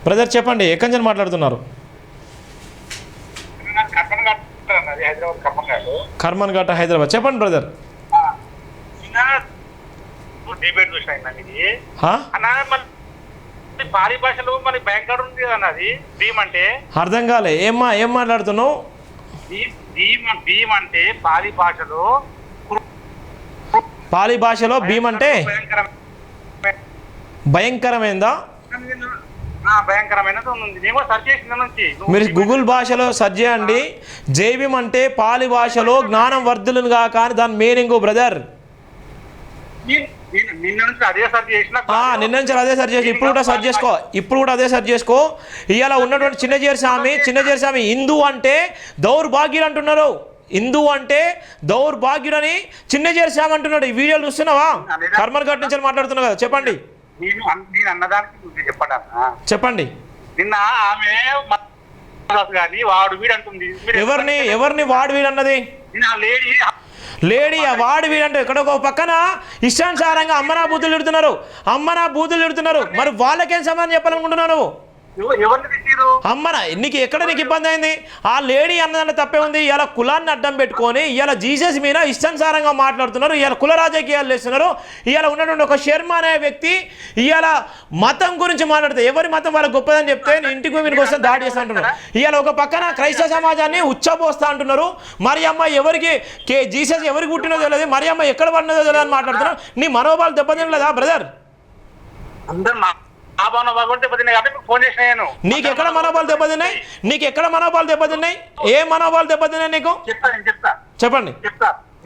Brother చెప్పండి, ఎక్కడి నుంచి మాట్లాడుతున్నారు? కర్మన్ ఘాట్ హైదరాబాద్. చెప్పండి బ్రదర్. పాలి భాషలో మనకి బ్యాంక్ ఉంది అన్నది భీమ్ అంటే అర్థం కాలే. ఏం మాట్లాడుతున్నావు? భీమ్ అంటే పాలి భాషలో భీమ్ అంటే భయంకరమైందా? భయంకరమైనది ఉంది. నేను సర్చ్ చేసిన నుంచి మీరు గూగుల్ భాషలో సెర్చ్ చేయండి. జైబీం అంటే పాలి భాషలో జ్ఞానం వర్ధులను కాక అని దాని మీనింగ్ బ్రదర్. నిన్న నుంచి అదే సెర్చ్ చేసిన, ఇప్పుడు కూడా అదే సెర్చ్ చేసుకో. ఇవాళ ఉన్నటువంటి చిన్నజీయర్ స్వామి హిందూ అంటే దౌర్భాగ్యుడు అంటున్నారు. హిందూ అంటే దౌర్భాగ్యుడని చిన్నజీయర్ స్వామి అంటున్నాడు. ఈ వీడియోలు చూస్తున్నావా? కర్మన్ ఘాట్ నుంచి మాట్లాడుతున్నావు కదా, చెప్పండి. నేను అన్నదానికి చెప్పండి. నిన్న ఆమె కానీ వాడు వీడు అంటుంది. ఎవరిని వాడు వీడు అన్నది? లేడీ వాడు వీడంటే ఇక్కడ ఒక పక్కన ఇష్టానుసారంగా అమ్మనా బూతులు తిడుతున్నారు. మరి వాళ్ళకేం సమాధానం చెప్పాలనుకుంటున్నావు? అమ్మనా నీకు ఎక్కడ నీకు ఇబ్బంది అయింది? ఆ లేడీ అన్నదాన్ని తప్పే ఉంది. ఇలా కులాన్ని అడ్డం పెట్టుకొని ఇలా జీసస్ మీద ఇష్టానుసారంగా మాట్లాడుతున్నారు. ఇలా కుల రాజకీయాలు చేస్తున్నారు. ఇలా ఉన్నటువంటి ఒక శర్మ అనే వ్యక్తి ఇలా మతం గురించి మాట్లాడితే ఎవరి మతం వాళ్ళకి గొప్పదని చెప్తే ఇంటికి వీరికి వస్తే దాడి చేస్తా అంటున్నారు. ఇలా ఒక పక్కన క్రైస్తవ సమాజాన్ని ఉచ్చబోస్తా అంటున్నారు. మరి అమ్మ ఎవరికి జీసస్ ఎవరికి పుట్టినదో తెలియదు, మరి అమ్మ ఎక్కడ పడినదో తెలియదు అని మాట్లాడుతున్నారు. నీ మనోభావాలు దెబ్బతినలేదా బ్రదర్? నీకెక్కడ మనోభావాలు దెబ్బతిన్నాయి? ఏ మనోభావాలు దెబ్బతిన్నాయి నీకు? చెప్పండి.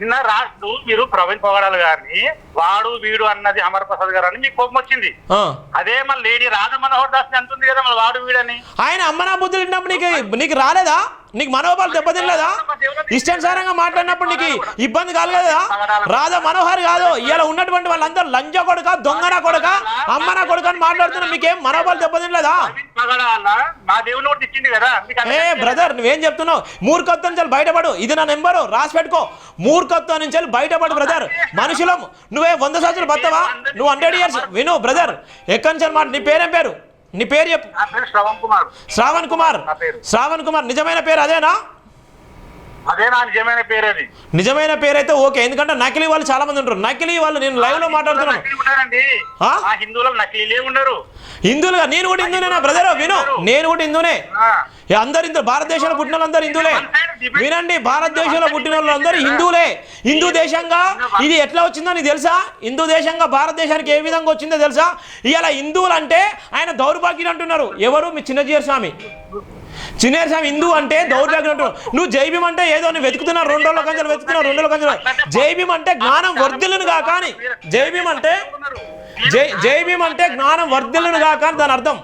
నిన్న రాజు మీరు ప్రవీణ్ పొగడాలి గారిని వాడు వీడు అన్నది అమర్ ప్రసాద్ గారు అని మీకు కోపం వచ్చింది. అదే మన లేడీ రాధా మనోహర్ దాస్ అంటుంది కదా మన వాడు వీడని. ఆయన అమ్మనా బుద్ధులు తిన్నప్పుడు నీకు రాలేదా? నీకు మనోభావాలు దెబ్బతినలేదా? ఇష్టానుసారంగా మాట్లాడినప్పుడు నీకు ఇబ్బంది కలగలేదా? రాధా మనోహర్ కాదు, ఇలా ఉన్నటువంటి వాళ్ళందరూ లంజ కొడుక, దొంగన కొడుక, అమ్మనా కొడుక అని మాట్లాడుతున్నా. మీకేం మనోభావాలు దెబ్బతినలేదా? బ్రదర్ నువ్వేం చెప్తున్నావు? మూర్ఖత్వం నుంచి బయటపడు. ఇది నా నెంబరు, రాసి పెట్టుకో. మూర్ఖత్వం నుంచి బయటపడు బ్రదర్. మనుషులం నువ్వే 100 సంవత్సరాలు బతవా? నువ్వు 100 years విను బ్రదర్. ఎక్కడి నుంచి మాట? నీ పేరేం పేరు? నీ పేరు చెప్పు. శ్రావణ్ కుమార్ నిజమైన పేరు అదేనా? నిజమైన పేరైతే ఓకే. ఎందుకంటే నకిలీ వాళ్ళు చాలా మంది ఉంటారు. నకిలీ వాళ్ళు నేను లైవ్ లో మాట్లాడుతున్నాను. హిందువులుగా నేను కూడా హిందూనేనా బ్రదర్? విను, నేను కూడా హిందూనే. అందరు హిందూ, భారతదేశంలో పుట్టిన వాళ్ళందరూ హిందువులే. వినండి, భారతదేశంలో పుట్టిన వాళ్ళందరూ హిందువులే. హిందూ దేశంగా ఇది ఎట్లా వచ్చిందో నీకు తెలుసా? హిందూ దేశంగా భారతదేశానికి ఏ విధంగా వచ్చిందో తెలుసా? ఇవాళ హిందువులు అంటే ఆయన దౌర్భాగ్యులు అంటున్నారు. ఎవరు? మీ చిన్నజీయర్ స్వామి హిందూ అంటే దౌర్భాగ్యం అంటున్నారు. నువ్వు జైబీం అంటే ఏదో నువ్వు వెతుకుతున్నావు, 2 రోజుల కంచెలు వెతుకుతున్నావు. జైబీం అంటే జ్ఞానం వర్ధిల్లును కాక అని. జైబీం అంటే జ్ఞానం వర్ధిల్లును కాక అని దాని అర్థం.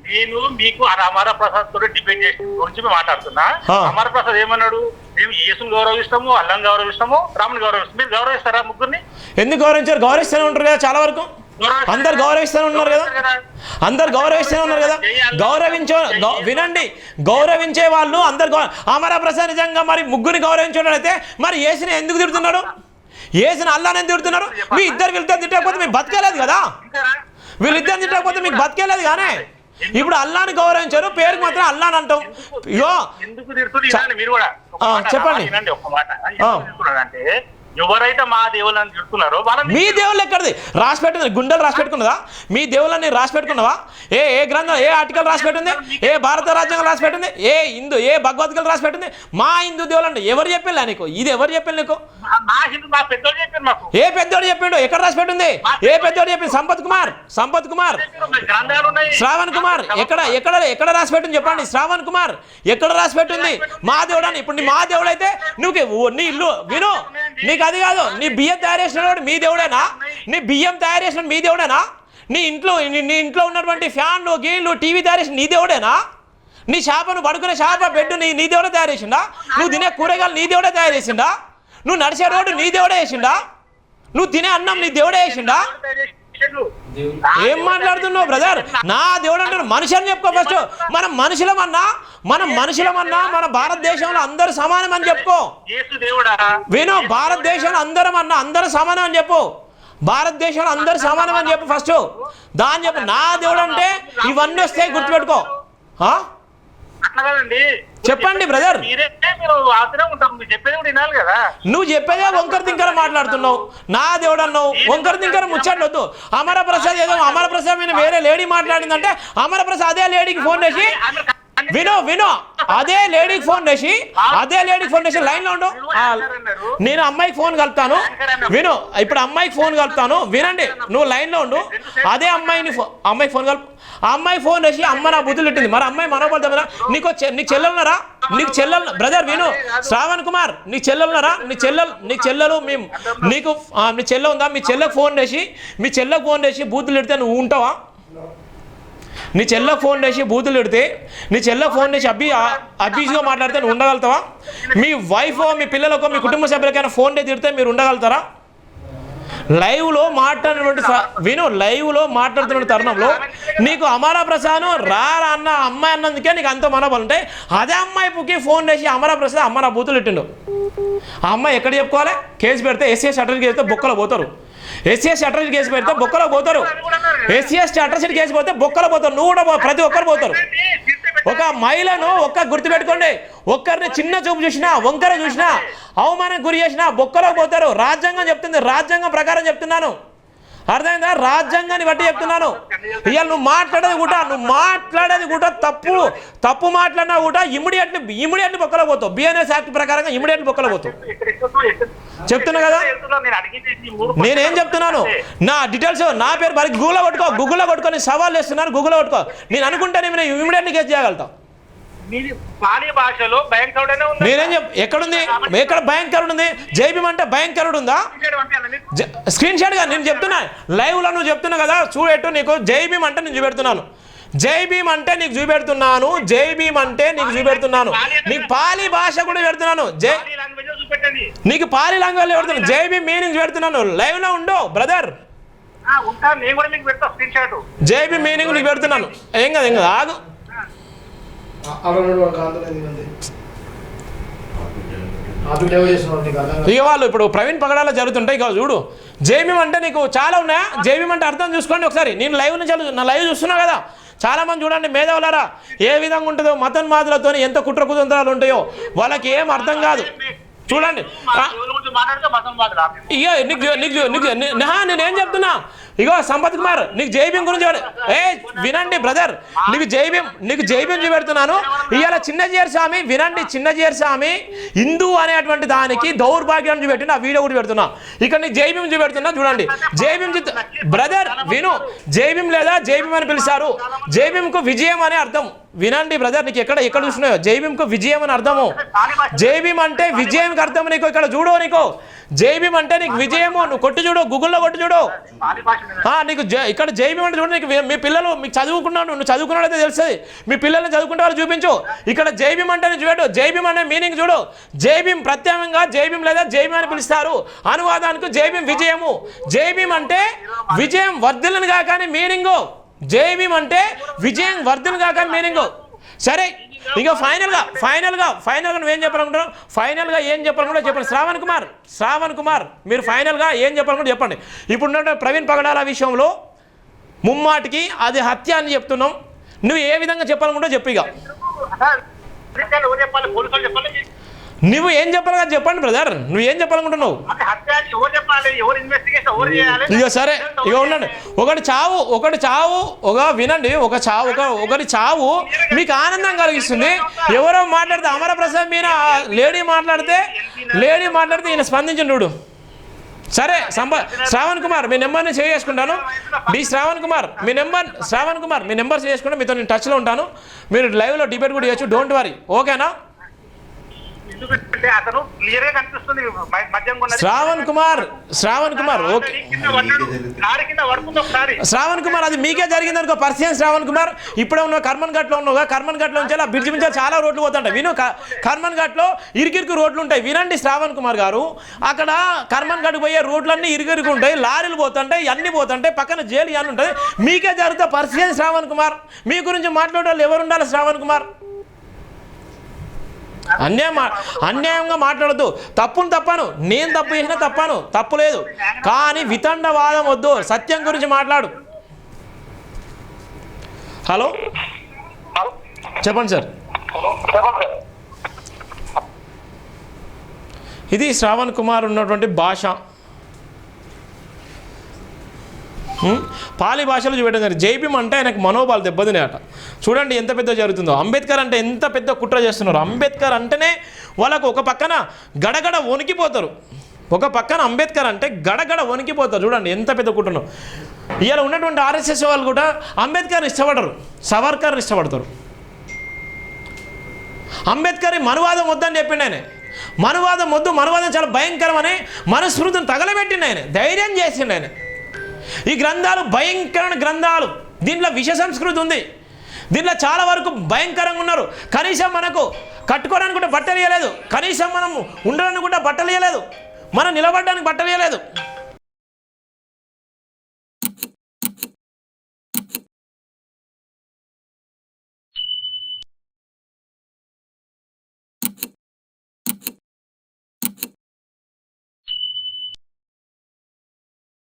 నేను మీకు అమర ప్రసాద్ తోటి డిబేట్ చేసి గురించి మాట్లాడుతున్నా. అమర ప్రసాద్ ఏమన్నాడు? మేము యేసుని గౌరవిస్తాము, అల్లాహ్ని గౌరవిస్తాము, రాముని గౌరవిస్తాము. మీరు గౌరవిస్తారా ముగ్గురిని? ఎందుకు గౌరవించారు? గౌరవిస్తూనే ఉంటారు కదా చాలా వరకు. అందరు గౌరవిస్తూనే ఉన్నారు కదా. వినండి, గౌరవించే వాళ్ళు అందరు. అమర ప్రసాద్ నిజంగా మరి ముగ్గురిని గౌరవించేవాడైతే మరి యేసుని ఎందుకు తిడుతున్నాడు? యేసుని అల్లాహ్ని ఎందుకు తిడుతున్నాడు? వీళ్ళిద్దరు తిట్టకపోతే మీకు బతకలేదు కదా. వీళ్ళిద్దరు తిట్టకపోతే మీకు బతకలేదు కానీ ఇప్పుడు అల్లాహ్ని గౌరవించారు, పేరుకి మాత్రం అల్లాహ్ని అంటాం. చెప్పండి. అంటే ఎవరైతే మా దేవుళ్ళని తిడుతున్నారో మీ దేవుళ్ళు ఎక్కడిది రాసి పెట్టింది? గుండెలు రాసి పెట్టుకున్నదా? మీ దేవుళ్ళని రాసి పెట్టుకున్నావా? ఏ గ్రంథం, ఏ ఆర్టికల్ రాసి పెట్టింది? ఏ భారత రాజ్యాంగం రాసి పెట్టింది? ఏ భగవద్గీత రాసి పెట్టింది? మా హిందూ దేవుళ్ళు అంటే ఎవరు చెప్పిల్లా నీకు? ఇది ఎవరు చెప్పారు నీకు? ఏ పెద్దోడు చెప్పిండు? ఎక్కడ రాసి పెట్టింది? ఏ పెద్దోడు చెప్పింది? సంపత్ కుమార్ శ్రావణ్ కుమార్ ఎక్కడ రాసి పెట్టింది చెప్పండి. శ్రావణ్ కుమార్ ఎక్కడ రాసి పెట్టింది? మా దేవుడు అని. ఇప్పుడు మా దేవుడు అయితే నువ్వు నీ ఇల్లు విను, నీకు అది కాదు. నీ బియ్యం తయారు చేసినవాడు మీ దేవుడేనా? మీ దేవుడేనా? నీ ఇంట్లో ఉన్నటువంటి ఫ్యాన్లు, గీళ్ళు, టీవీ తయారు చేసిన నీ దేవుడేనా? నీ చేపను పడుకునే చేప బెడ్ నీ దేవుడే తయారు చేసిండా? నువ్వు తినే కూరగాయలు నీ దేవుడే తయారు చేసిండా? నువ్వు నడిచే రోడ్డు నీ దేవుడే వేసిండా? నువ్వు తినే అన్నం నీ దేవుడే వేసిండా? ఏం మాట్లాడుతున్నావు బ్రదర్? నా దేవుడు అంటున్నాడు. మనిషి అని చెప్పుకో ఫస్ట్. మనం మనుషులమన్నా మన భారతదేశంలో అందరూ సమానం అని చెప్పుకో. విను, భారతదేశంలో అందరూ సమానం అని చెప్పు. భారతదేశంలో అందరు సమానం అని చెప్పు ఫస్ట్. దాని చెప్పు నా దేవుడు అంటే ఇవన్నీ వస్తాయి, గుర్తుపెట్టుకో. అట్లా కదండి, చెప్పండి బ్రదర్. మీరు ఆశ్చర్యం ఉంటారు, మీరు చెప్పేది కూడా వినాలి కదా. నువ్వు చెప్పేదే వంకర తింకర మాట్లాడుతున్నావు. నా దేవుడు అన్నావు, వంకర తింకర ముచ్చట్లొద్దు. అమరప్రసాద్ ఏదో అమరప్రసాద్ మీద వేరే లేడీ మాట్లాడిందంటే అమరప్రసాద్ అదే లేడీకి ఫోన్ చేసి విను అదే లేడీకి ఫోన్ చేసి లైన్లో ఉండు, నేను అమ్మాయికి ఫోన్ కలుపుతాను. విను, ఇప్పుడు అమ్మాయికి ఫోన్ కలుపుతాను, వినండి. నువ్వు లైన్లో ఉండు. అదే అమ్మాయికి ఫోన్ కలుపు. ఆ అమ్మాయి ఫోన్ చేసి అమ్మ నా బుద్ధులు పెట్టింది. మరి అమ్మాయి మనోబలరా? నీకు చెల్లెలున్నారా? నీకు చెల్లెలు బ్రదర్ విను, శ్రావణ్ కుమార్ నీకు చెల్లెలున్నారా? నీ చెల్లెలు మేము నీకు మీ చెల్లె ఉందా? మీ చెల్లెకు ఫోన్ చేసి బూతులు పెడితే నువ్వు ఉంటావా? నీ చెల్లెకు ఫోన్ చేసి బూతులు పెడితే, నీ చెల్లెకు ఫోన్ చేసి అబ్యూజ్గా మాట్లాడితే నువ్వు ఉండగలుగుతావా? మీ వైఫ్, మీ పిల్లలకు, మీ కుటుంబ సభ్యులకైనా ఫోన్ చేసి తిడితే మీరు ఉండగలుగుతారా? లైవ్లో మాట్లాడుతున్న తరుణంలో నీకు అమరప్రసాద్ రా అన్న అమ్మాయి అన్నందుకే నీకు అంత మనబలు ఉంటాయి. అదే అమ్మాయికి ఫోన్ చేసి అమరప్రసాద్ అమ్మ నా బూతులు పెట్టిండు. ఆ అమ్మాయి ఎక్కడ చెప్పుకోవాలి? కేసు పెడితే ఎస్సీఎస్ అటెండ్ చేస్తే బొక్కలో పోతారు. ఎస్సీఎస్ అట్రాసిటీ కేసు పెడితే బొక్కలో పోతారు. ఎస్సీఎస్ అట్రాసిటీ కేసు పోతే బొక్కలో పోతారు. నువ్వు కూడా ప్రతి ఒక్కరు పోతారు. ఒక మహిళను గుర్తుపెట్టుకోండి, ఒక్కరిని చిన్న చూపు చూసినా, వంకర చూసినా, అవమానం గురి చేసినా బొక్కలో పోతారు. రాజ్యాంగం చెప్తుంది, రాజ్యాంగం ప్రకారం చెప్తున్నాను, అర్థమైందా? రాజ్యాంగాన్ని బట్టి చెప్తున్నాను. ఇవాళ నువ్వు మాట్లాడేది కూడా తప్పు మాట్లాడినా కూడా ఇమీడియట్లీ బొక్కలో పోతావు. బిఎన్ఎస్ యాక్ట్ ప్రకారంగా ఇమీడియట్లీ బొక్కలో పోతావు. చెప్తున్నా కదా, నేనేం చెప్తున్నాను, నా డీటెయిల్స్ నా పేరు మరి గూగుల్లో కొట్టుకొని సవాల్ చేస్తున్నాను. గూగుల్లో కొట్టుకో. నేను అనుకుంటే నేను ఇమీడియట్లీ కేసు చేయగలుగుతాను. నేనేం ఎక్కడుంది? ఎక్కడ భయంకరుడు ఉంది? జైబీం అంటే భయంకరుడు ఉందా? స్క్రీన్ షాట్ గా నేను చెప్తున్నా, లైవ్ లో నువ్వు చెప్తున్నా కదా, చూడెట్టు. నీకు జైబీం అంటే నేను చూపెడుతున్నాను. జైబీం అంటే నీకు చూపెడుతున్నాను. నీకు పాలీ భాష కూడా పెడుతున్నాను. నీకు పాలీ లాంగ్వేజ్ పెడుతున్నాను. జైబీం మీనింగ్ పెడుతున్నాను. లైవ్ లో ఉండు బ్రదర్. జైబీం మీనింగ్ నీకు పెడుతున్నాను. ఏం కదా ఆగు. ఇక వాళ్ళు ఇప్పుడు ప్రవీణ్ పగడాల జరుగుతుంటాయి. ఇక చూడు, జైబీం అంటే నీకు చాలా ఉన్నాయా? జైబీం అంటే అర్థం చూసుకోండి ఒకసారి. నేను నా లైవ్ చూస్తున్నా కదా, చాలా మంది చూడండి మేధావులారా, ఏ విధంగా ఉంటుందో మతోన్మాదులతో ఎంత కుట్ర కుతంత్రాలు ఉంటాయో వాళ్ళకి ఏం అర్థం కాదు. చూడండి, నేనేం చెప్తున్నా, ఇగో సంపత్ కుమార్ నీకు జైబీం గురించి వినండి బ్రదర్. నీకు జైబీం చూపెడుతున్నాను. ఇవాళ చిన్నజీయర్ స్వామి వినండి, చిన్నజీయర్ స్వామి హిందూ అనేటువంటి దానికి దౌర్భాగ్యాన్ని చూపెట్టిన ఆ వీడియో కూడా పెడుతున్నా. ఇక్కడ నీకు జైబీం చూపెడుతున్నా చూడండి. జైబీం బ్రదర్ విను, జైబీం లేదా జైబీం అని పిలుస్తారు. జైబీంకు విజయం అనే అర్థం. వినండి బ్రదర్, నీకు ఎక్కడ చూసినాయో జైబీంకు విజయం అని అర్థము. జైబీం అంటే విజయంకి అర్థం. నీకు ఇక్కడ చూడు, నీకు జైబీం అంటే నీకు విజయము. నువ్వు కొట్టు చూడు, గూగుల్లో కొట్టు చూడు. నీకు ఇక్కడ జైబీం అంటే చూడు. నీకు మీ పిల్లలు మీకు చదువుకున్నాడు, నువ్వు చదువుకున్నాడైతే తెలుస్తుంది. మీ పిల్లల్ని చదువుకుంటే వాళ్ళు చూపించు. ఇక్కడ జైబీం అంటే చూడు, జైబీం అనే మీనింగ్ చూడు. జైబీం ప్రత్యేకంగా జైబీం లేదా జైబీం అని పిలుస్తారు. అనువాదానికి జైబీం విజయము. జైబీం అంటే విజయం వర్ధిల్లును కాక అని మీనింగు. జైబీం అంటే విజయం వర్ధన్ కాక మీనింగ్. సరే, ఇంకా ఫైనల్గా నువ్వేం చెప్పాలనుకుంటున్నావు? ఫైనల్గా ఏం చెప్పాలనుకుంటా చెప్పండి. శ్రావణ్ కుమార్ మీరు ఫైనల్గా ఏం చెప్పాలనుకుంటే చెప్పండి. ఇప్పుడు ప్రవీణ్ పగడాల విషయంలో ముమ్మాటికి అది హత్య అని చెప్తున్నాం. నువ్వు ఏ విధంగా చెప్పాలనుకుంటా చెప్పు. ఇక నువ్వు ఏం చెప్పాలి కదా చెప్పండి బ్రదర్. నువ్వు ఏం చెప్పాలనుకుంటున్నావు? ఇక సరే, ఇక ఉండండి. ఒకటి చావు వినండి. ఒకటి చావు మీకు ఆనందం కలిగిస్తుంది. ఎవరో మాట్లాడితే అమరప్రసాద్ మీద లేడీ మాట్లాడితే ఈయన స్పందించండు. సరే, శ్రావణ్ కుమార్ మీ నెంబర్ని సేవ్ చేసుకుంటాను. శ్రావణ్ కుమార్ మీ నెంబర్ సేవ్ చేసుకుంటే మీతో నేను టచ్లో ఉంటాను. మీరు లైవ్లో డిబేట్ కూడా చేయొచ్చు. డోంట్ వరీ, ఓకేనా? శ్రావణ్ కుమార్ ఓకే. శ్రావణ్ కుమార్ అది మీకే జరిగింది అనుకో. పరిచయం శ్రావణ్ కుమార్ ఇప్పుడే ఉన్న కర్మన్ ఘాట్లో ఉన్నావుగా. కర్మన్ ఘాట్లో నుంచి అలా బ్రిడ్జ్ నుంచి చాలా రోడ్లు పోతుంటాయి. విను, కర్మన్ ఘాట్లో ఇరుకిరికి రోడ్లు ఉంటాయి. వినండి శ్రావణ్ కుమార్ గారు, అక్కడ కర్మన్ ఘాట్ పోయే రోడ్లన్నీ ఇరుకిరికి ఉంటాయి. లారీలు పోతుంటాయి, అన్ని పోతుంటాయి. పక్కన జైలు అని ఉంటుంది. మీకే జరుగుతా పరిచయం శ్రావణ్ కుమార్. మీ గురించి మాట్లాడే వాళ్ళు ఎవరు ఉండాలి? శ్రావణ్ కుమార్ అన్యాయంగా మాట్లాడద్దు. తప్పును తప్పాను, నేను తప్పు చేసినా తప్పాను, తప్పు లేదు. కానీ వితండవాదం వద్దు, సత్యం గురించి మాట్లాడు. హలో చెప్పండి సార్. ఇది శ్రావణ్ కుమార్ ఉన్నటువంటి భాష. పాలి భాషలో చూపెట్టడం జరిగింది. జైభీమ్ అంటే ఆయనకు మనోభావాలు దెబ్బతినాయట. చూడండి ఎంత పెద్ద జరుగుతుందో. అంబేద్కర్ అంటే ఎంత పెద్ద కుట్ర చేస్తున్నారు. అంబేద్కర్ అంటేనే వాళ్ళకు ఒక పక్కన గడగడ వణికిపోతారు. ఒక పక్కన అంబేద్కర్ అంటే గడగడ వణికిపోతారు. చూడండి ఎంత పెద్ద కుట్రను. ఇవాళ ఉన్నటువంటి ఆర్ఎస్ఎస్ వాళ్ళు కూడా అంబేద్కర్ని ఇష్టపడరు, సవర్కర్ని ఇష్టపడతారు. అంబేద్కర్ మనువాదం వద్దని చెప్పిండు ఆయన. మనువాదం వద్దు, మనువాదం చాలా భయంకరమని మనుస్మృతిని తగలబెట్టిండు ఆయన, ధైర్యం చేసిండు ఆయన. ఈ గ్రంథాలు భయంకరమైన గ్రంథాలు, దీంట్లో విష సంస్కృతి ఉంది, దీంట్లో చాలా వరకు భయంకరంగా ఉన్నారు. కనీసం మనకు కట్టుకోవడానికి కూడా బట్టలు ఇవ్వలేదు, కనీసం మనం ఉండడానికి కూడా బట్టలు ఇవ్వలేదు, మనం నిలబడడానికి బట్టలు ఇవ్వలేదు.